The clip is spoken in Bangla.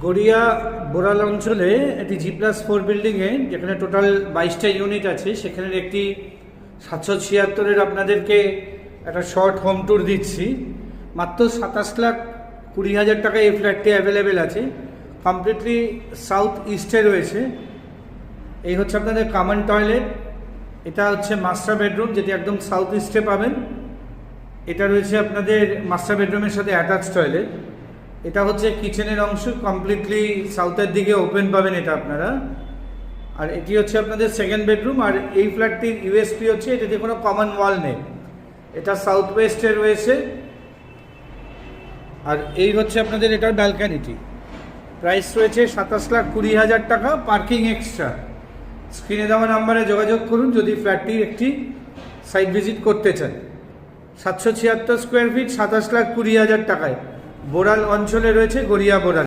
গড়িয়া বোরাল অঞ্চলে একটি G+4 বিল্ডিংয়ে যেখানে টোটাল 22টা ইউনিট আছে, সেখানের একটি 776-এর আপনাদেরকে একটা শর্ট হোম ট্যুর দিচ্ছি। মাত্র 27,20,000 টাকায় এই ফ্ল্যাটটি অ্যাভেলেবেল আছে। কমপ্লিটলি সাউথ ইস্টে রয়েছে। এই হচ্ছে আপনাদের কমন টয়লেট, এটা হচ্ছে মাস্টার বেডরুম যেটি একদম সাউথ ইস্টে পাবেন। এটা রয়েছে আপনাদের মাস্টার বেডরুমের সাথে অ্যাটাচ টয়লেট। এটা হচ্ছে কিচেনের অংশ, কমপ্লিটলি সাউথের দিকে ওপেন পাবেন এটা আপনারা। আর এটি হচ্ছে আপনাদের সেকেন্ড বেডরুম। আর এই ফ্ল্যাটটির ইউএসপি হচ্ছে এটাতে কোনো কমন ওয়াল নেই, এটা সাউথ ওয়েস্টে রয়েছে। আর এই হচ্ছে আপনাদের এটা ব্যালকানিটি। প্রাইস রয়েছে 27,20,000 টাকা, পার্কিং এক্সট্রা। স্ক্রিনে দেওয়া নাম্বারে যোগাযোগ করুন যদি ফ্ল্যাটটির একটি সাইট ভিজিট করতে চান। 776 স্কোয়ার ফিট, 27,20,000 টাকায় বোরাল অঞ্চলে রয়েছে, গড়িয়া বোরাল।